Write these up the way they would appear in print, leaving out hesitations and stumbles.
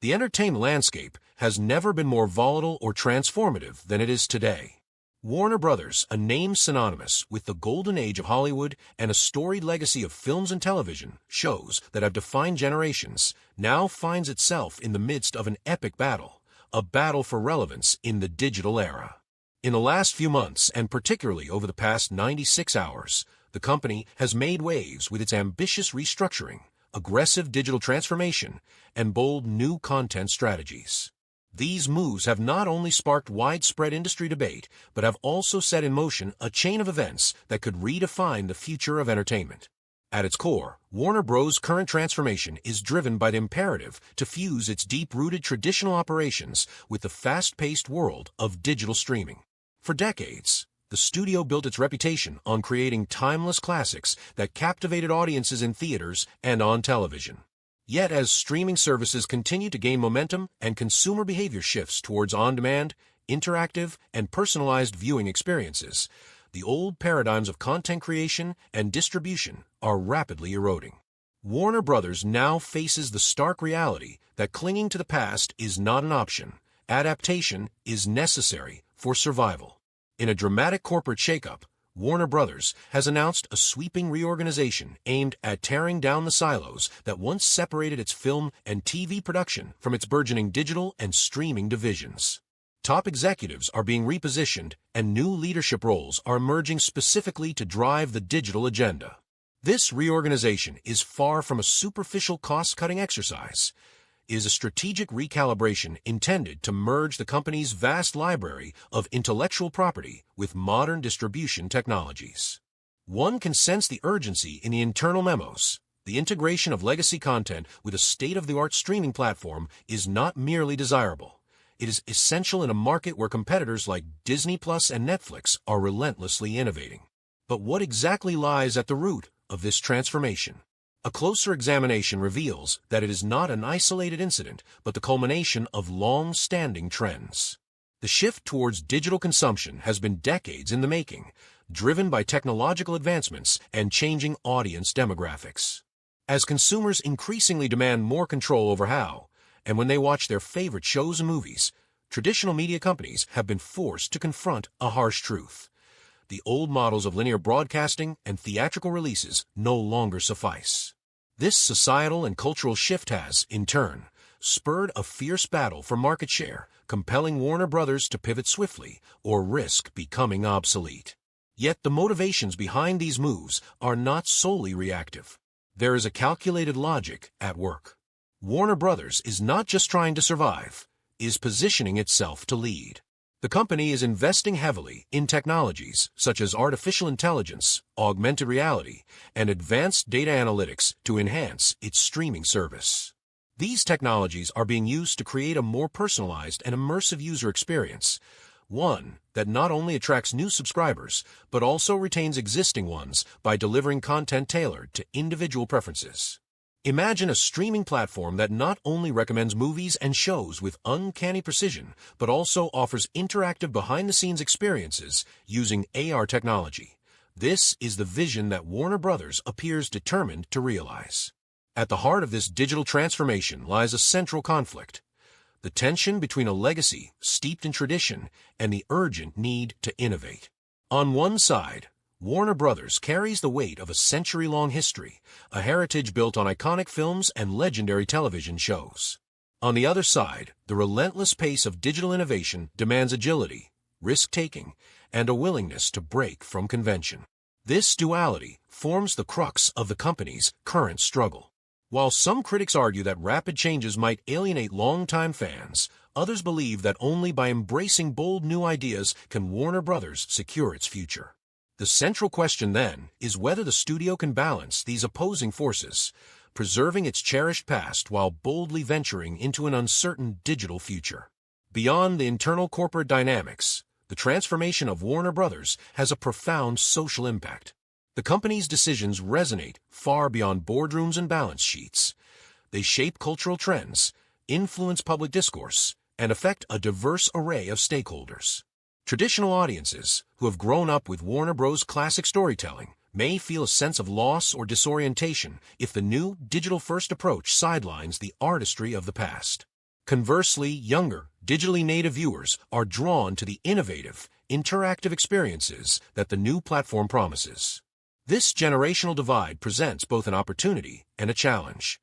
The entertainment landscape has never been more volatile or transformative than it is today. Warner Brothers, a name synonymous with the golden age of Hollywood and a storied legacy of films and television shows that have defined generations, now finds itself in the midst of an epic battle, a battle for relevance in the digital era. In the last few months, and particularly over the past 96 hours, the company has made waves with its ambitious restructuring, aggressive digital transformation, and bold new content strategies. These moves have not only sparked widespread industry debate, but have also set in motion a chain of events that could redefine the future of entertainment. At its core, Warner Bros.' current transformation is driven by the imperative to fuse its deep-rooted traditional operations with the fast-paced world of digital streaming. For decades, the studio built its reputation on creating timeless classics that captivated audiences in theaters and on television. Yet as streaming services continue to gain momentum and consumer behavior shifts towards on-demand, interactive, and personalized viewing experiences, the old paradigms of content creation and distribution are rapidly eroding. Warner Brothers now faces the stark reality that clinging to the past is not an option. Adaptation is necessary for survival. In a dramatic corporate shakeup, Warner Brothers has announced a sweeping reorganization aimed at tearing down the silos that once separated its film and TV production from its burgeoning digital and streaming divisions. Top executives are being repositioned, and new leadership roles are emerging specifically to drive the digital agenda. This reorganization is far from a superficial cost-cutting exercise. It is a strategic recalibration intended to merge the company's vast library of intellectual property with modern distribution technologies. One can sense the urgency in the internal memos. The integration of legacy content with a state-of-the-art streaming platform is not merely desirable. It is essential in a market where competitors like Disney Plus and Netflix are relentlessly innovating. But what exactly lies at the root of this transformation? A closer examination reveals that it is not an isolated incident, but the culmination of long-standing trends. The shift towards digital consumption has been decades in the making, driven by technological advancements and changing audience demographics. As consumers increasingly demand more control over how, and when they watch their favorite shows and movies, traditional media companies have been forced to confront a harsh truth. The old models of linear broadcasting and theatrical releases no longer suffice. This societal and cultural shift has, in turn, spurred a fierce battle for market share, compelling Warner Brothers to pivot swiftly or risk becoming obsolete. Yet the motivations behind these moves are not solely reactive. There is a calculated logic at work. Warner Brothers is not just trying to survive, it is positioning itself to lead. The company is investing heavily in technologies such as artificial intelligence, augmented reality, and advanced data analytics to enhance its streaming service. These technologies are being used to create a more personalized and immersive user experience, one that not only attracts new subscribers, but also retains existing ones by delivering content tailored to individual preferences. Imagine a streaming platform that not only recommends movies and shows with uncanny precision, but also offers interactive behind-the-scenes experiences using AR technology. This is the vision that Warner Brothers appears determined to realize. At the heart of this digital transformation lies a central conflict: the tension between a legacy steeped in tradition and the urgent need to innovate. On one side, Warner Brothers carries the weight of a century-long history, a heritage built on iconic films and legendary television shows. On the other side, the relentless pace of digital innovation demands agility, risk-taking, and a willingness to break from convention. This duality forms the crux of the company's current struggle. While some critics argue that rapid changes might alienate longtime fans, others believe that only by embracing bold new ideas can Warner Brothers secure its future. The central question, then, is whether the studio can balance these opposing forces, preserving its cherished past while boldly venturing into an uncertain digital future. Beyond the internal corporate dynamics, the transformation of Warner Brothers has a profound social impact. The company's decisions resonate far beyond boardrooms and balance sheets. They shape cultural trends, influence public discourse, and affect a diverse array of stakeholders. Traditional audiences, who have grown up with Warner Bros. Classic storytelling, may feel a sense of loss or disorientation if the new digital-first approach sidelines the artistry of the past. Conversely, younger, digitally native viewers are drawn to the innovative, interactive experiences that the new platform promises. This generational divide presents both an opportunity and a challenge.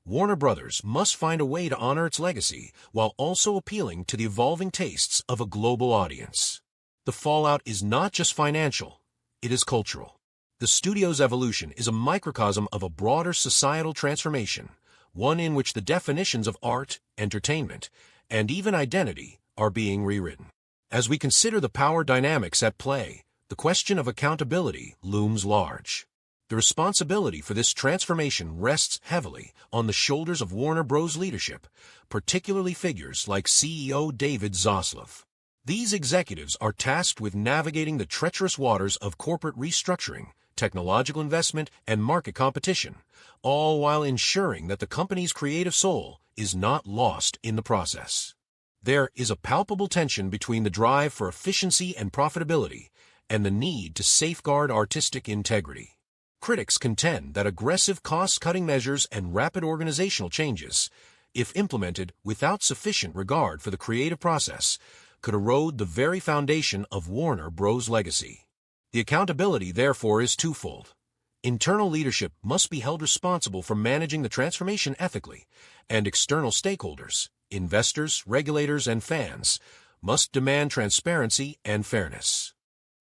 Warner Brothers must find a way to honor its legacy while also appealing to the evolving tastes of a global audience. The fallout is not just financial, it is cultural. The studio's evolution is a microcosm of a broader societal transformation, one in which the definitions of art, entertainment, and even identity are being rewritten. As we consider the power dynamics at play, the question of accountability looms large. The responsibility for this transformation rests heavily on the shoulders of Warner Bros. Leadership, particularly figures like CEO David Zaslav. These executives are tasked with navigating the treacherous waters of corporate restructuring, technological investment, and market competition, all while ensuring that the company's creative soul is not lost in the process. There is a palpable tension between the drive for efficiency and profitability and the need to safeguard artistic integrity. Critics contend that aggressive cost-cutting measures and rapid organizational changes, if implemented without sufficient regard for the creative process, could erode the very foundation of Warner Bros. Legacy. The accountability, therefore, is twofold. Internal leadership must be held responsible for managing the transformation ethically, and external stakeholders, investors, regulators, and fans, must demand transparency and fairness.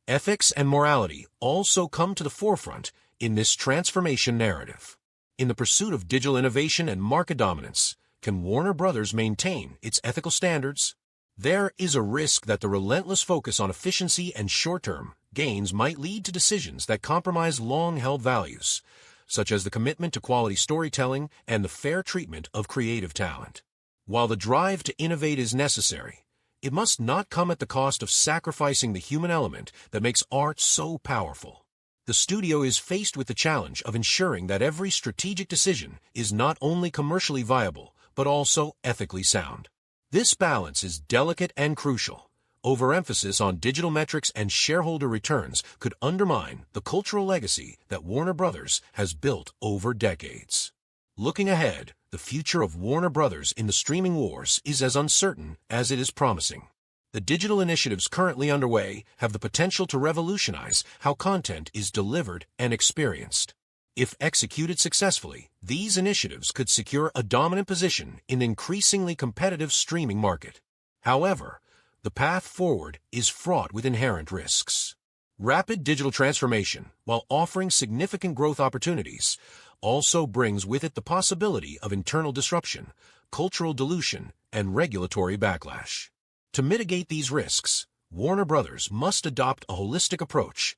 Ethics and morality also come to the forefront in this transformation narrative. In the pursuit of digital innovation and market dominance, can Warner Bros. Maintain its ethical standards? There is a risk that the relentless focus on efficiency and short-term gains might lead to decisions that compromise long-held values, such as the commitment to quality storytelling and the fair treatment of creative talent. While the drive to innovate is necessary, it must not come at the cost of sacrificing the human element that makes art so powerful. The studio is faced with the challenge of ensuring that every strategic decision is not only commercially viable, but also ethically sound. This balance is delicate and crucial. Overemphasis on digital metrics and shareholder returns could undermine the cultural legacy that Warner Bros. Has built over decades. Looking ahead, the future of Warner Bros. In the streaming wars is as uncertain as it is promising. The digital initiatives currently underway have the potential to revolutionize how content is delivered and experienced. If executed successfully, these initiatives could secure a dominant position in the increasingly competitive streaming market. However, the path forward is fraught with inherent risks. Rapid digital transformation, while offering significant growth opportunities, also brings with it the possibility of internal disruption, cultural dilution, and regulatory backlash. To mitigate these risks, Warner Bros. Must adopt a holistic approach,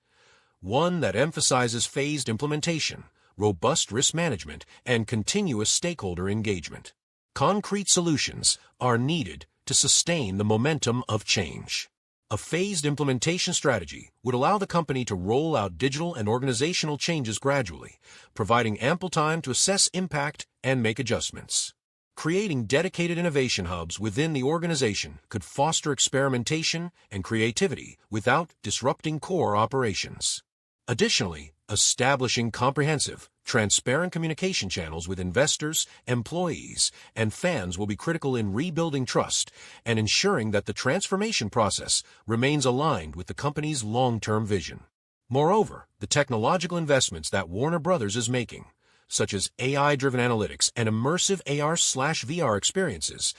one that emphasizes phased implementation, robust risk management, and continuous stakeholder engagement. Concrete solutions are needed to sustain the momentum of change. A phased implementation strategy would allow the company to roll out digital and organizational changes gradually, providing ample time to assess impact and make adjustments. Creating dedicated innovation hubs within the organization could foster experimentation and creativity without disrupting core operations. Additionally, establishing comprehensive, transparent communication channels with investors, employees, and fans will be critical in rebuilding trust and ensuring that the transformation process remains aligned with the company's long-term vision. Moreover, the technological investments that Warner Bros. Is making, such as AI-driven analytics and immersive AR/VR experiences,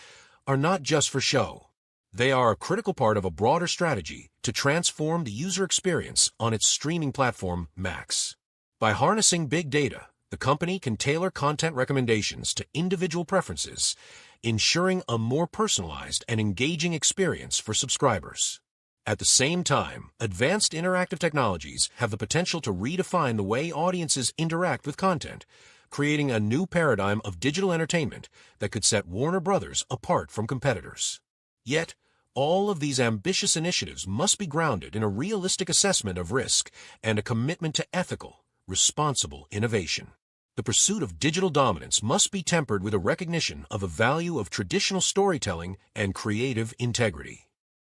are not just for show. They are a critical part of a broader strategy to transform the user experience on its streaming platform, Max. By harnessing big data, the company can tailor content recommendations to individual preferences, ensuring a more personalized and engaging experience for subscribers. At the same time, advanced interactive technologies have the potential to redefine the way audiences interact with content, creating a new paradigm of digital entertainment that could set Warner Bros. Apart from competitors. Yet, all of these ambitious initiatives must be grounded in a realistic assessment of risk and a commitment to ethical, responsible innovation. The pursuit of digital dominance must be tempered with a recognition of the value of traditional storytelling and creative integrity.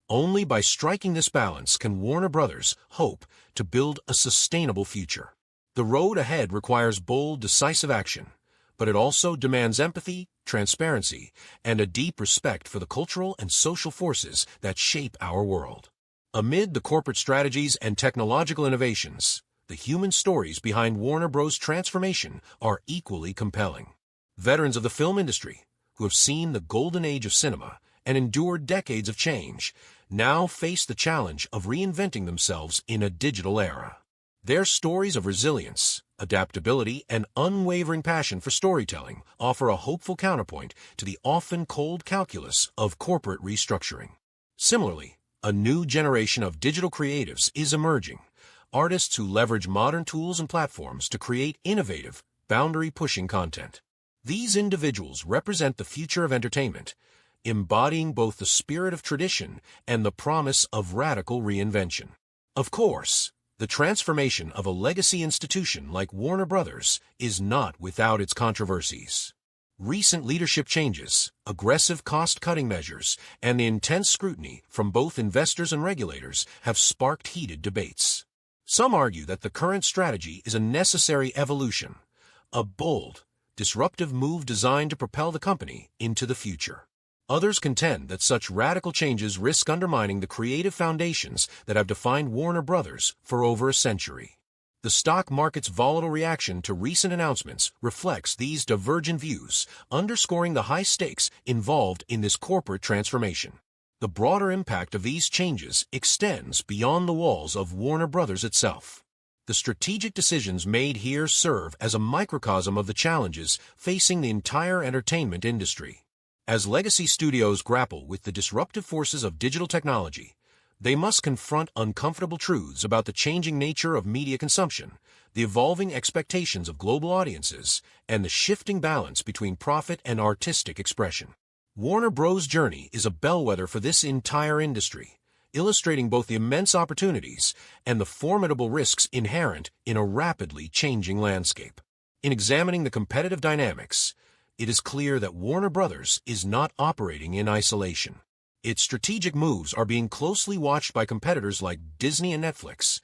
Only by striking this balance can Warner Bros. Hope to build a sustainable future. The road ahead requires bold, decisive action, but it also demands empathy, transparency, and a deep respect for the cultural and social forces that shape our world. Amid the corporate strategies and technological innovations, the human stories behind Warner Bros. Transformation are equally compelling. Veterans of the film industry, who have seen the golden age of cinema and endured decades of change, now face the challenge of reinventing themselves in a digital era. Their stories of resilience, adaptability, and unwavering passion for storytelling offer a hopeful counterpoint to the often cold calculus of corporate restructuring. Similarly, a new generation of digital creatives is emerging, artists who leverage modern tools and platforms to create innovative, boundary-pushing content. These individuals represent the future of entertainment, embodying both the spirit of tradition and the promise of radical reinvention. Of course, the transformation of a legacy institution like Warner Bros. Is not without its controversies. Recent leadership changes, aggressive cost-cutting measures, and the intense scrutiny from both investors and regulators have sparked heated debates. Some argue that the current strategy is a necessary evolution, a bold, disruptive move designed to propel the company into the future. Others contend that such radical changes risk undermining the creative foundations that have defined Warner Bros. For over a century. The stock market's volatile reaction to recent announcements reflects these divergent views, underscoring the high stakes involved in this corporate transformation. The broader impact of these changes extends beyond the walls of Warner Bros. Itself. The strategic decisions made here serve as a microcosm of the challenges facing the entire entertainment industry. As legacy studios grapple with the disruptive forces of digital technology, they must confront uncomfortable truths about the changing nature of media consumption, the evolving expectations of global audiences, and the shifting balance between profit and artistic expression. Warner Bros.' journey is a bellwether for this entire industry, illustrating both the immense opportunities and the formidable risks inherent in a rapidly changing landscape. In examining the competitive dynamics, it is clear that Warner Bros. Is not operating in isolation. Its strategic moves are being closely watched by competitors like Disney and Netflix,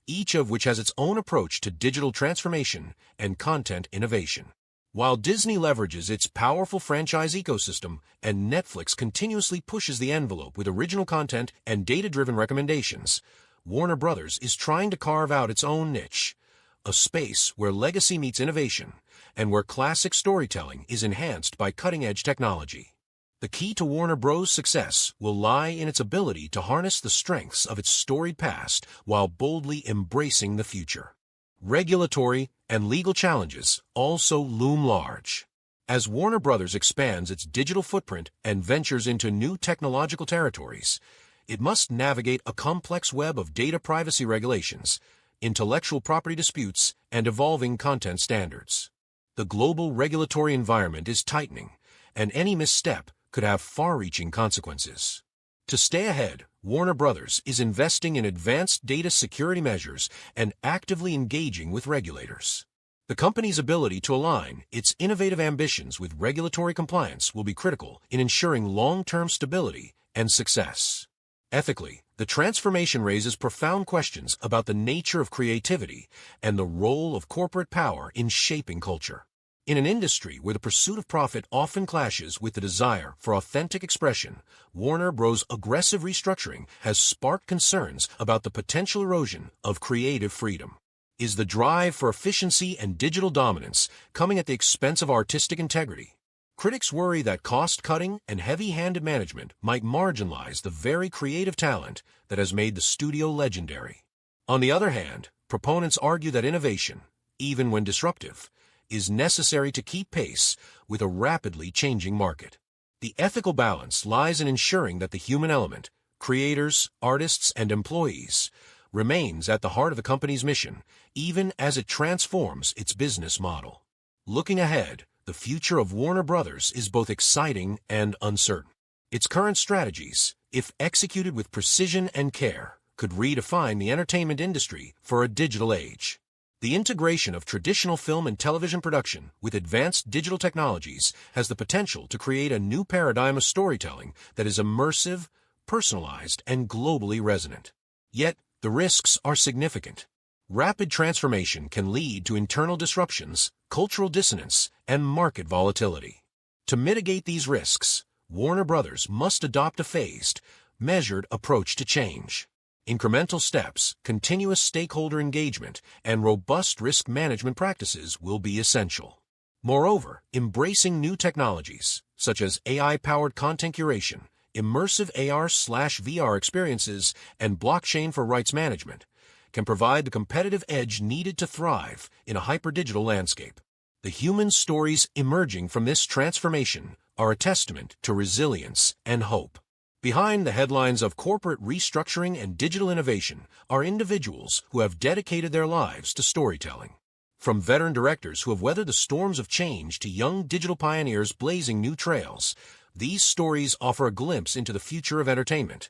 each of which has its own approach to digital transformation and content innovation. While Disney leverages its powerful franchise ecosystem and Netflix continuously pushes the envelope with original content and data-driven recommendations, Warner Bros. Is trying to carve out its own niche, a space where legacy meets innovation and where classic storytelling is enhanced by cutting-edge technology. The key to Warner Bros.' success will lie in its ability to harness the strengths of its storied past while boldly embracing the future. Regulatory and legal challenges also loom large. As Warner Bros. Expands its digital footprint and ventures into new technological territories, it must navigate a complex web of data privacy regulations, intellectual property disputes, and evolving content standards. The global regulatory environment is tightening, and any misstep could have far-reaching consequences. To stay ahead, Warner Bros. Is investing in advanced data security measures and actively engaging with regulators. The company's ability to align its innovative ambitions with regulatory compliance will be critical in ensuring long-term stability and success. Ethically, the transformation raises profound questions about the nature of creativity and the role of corporate power in shaping culture. In an industry where the pursuit of profit often clashes with the desire for authentic expression, Warner Bros.' aggressive restructuring has sparked concerns about the potential erosion of creative freedom. Is the drive for efficiency and digital dominance coming at the expense of artistic integrity? Critics worry that cost-cutting and heavy-handed management might marginalize the very creative talent that has made the studio legendary. On the other hand, proponents argue that innovation, even when disruptive, is necessary to keep pace with a rapidly changing market. The ethical balance lies in ensuring that the human element, creators, artists, and employees, remains at the heart of the company's mission, even as it transforms its business model. Looking ahead, the future of Warner Bros. Is both exciting and uncertain. Its current strategies, if executed with precision and care, could redefine the entertainment industry for a digital age. The integration of traditional film and television production with advanced digital technologies has the potential to create a new paradigm of storytelling that is immersive, personalized, and globally resonant. Yet, the risks are significant. Rapid transformation can lead to internal disruptions, cultural dissonance, and market volatility. To mitigate these risks, Warner Brothers must adopt a phased, measured approach to change. Incremental steps, continuous stakeholder engagement, and robust risk management practices will be essential. Moreover, embracing new technologies, such as AI-powered content curation, immersive AR/VR experiences, and blockchain for rights management, can provide the competitive edge needed to thrive in a hyper-digital landscape. The human stories emerging from this transformation are a testament to resilience and hope. Behind the headlines of corporate restructuring and digital innovation are individuals who have dedicated their lives to storytelling. From veteran directors who have weathered the storms of change to young digital pioneers blazing new trails, these stories offer a glimpse into the future of entertainment,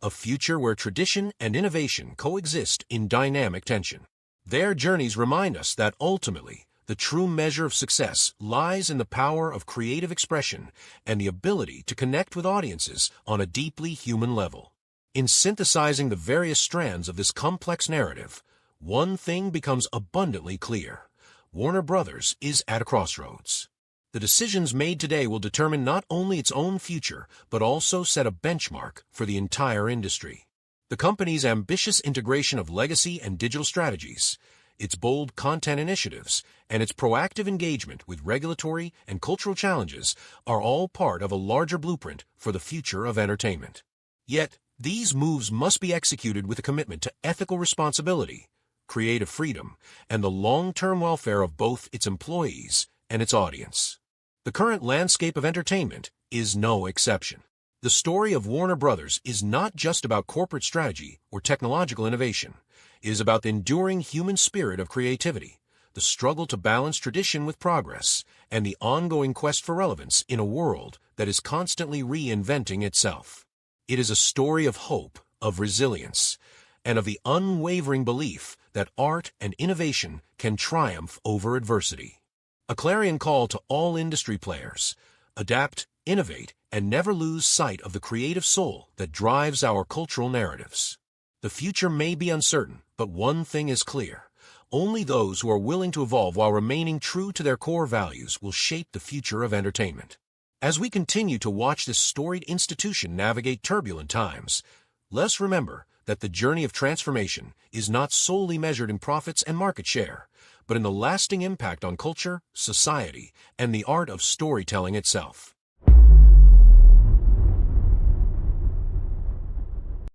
a future where tradition and innovation coexist in dynamic tension. Their journeys remind us that ultimately, the true measure of success lies in the power of creative expression and the ability to connect with audiences on a deeply human level. In synthesizing the various strands of this complex narrative, one thing becomes abundantly clear. Warner Brothers is at a crossroads. The decisions made today will determine not only its own future, but also set a benchmark for the entire industry. The company's ambitious integration of legacy and digital strategies, its bold content initiatives, and its proactive engagement with regulatory and cultural challenges are all part of a larger blueprint for the future of entertainment. Yet, these moves must be executed with a commitment to ethical responsibility, creative freedom, and the long-term welfare of both its employees and its audience. The current landscape of entertainment is no exception. The story of Warner Brothers is not just about corporate strategy or technological innovation. It is about the enduring human spirit of creativity, the struggle to balance tradition with progress, and the ongoing quest for relevance in a world that is constantly reinventing itself. It is a story of hope, of resilience, and of the unwavering belief that art and innovation can triumph over adversity. A clarion call to all industry players: adapt, innovate, and never lose sight of the creative soul that drives our cultural narratives. The future may be uncertain, but one thing is clear. Only those who are willing to evolve while remaining true to their core values will shape the future of entertainment. As we continue to watch this storied institution navigate turbulent times, let's remember that the journey of transformation is not solely measured in profits and market share, but in the lasting impact on culture, society, and the art of storytelling itself.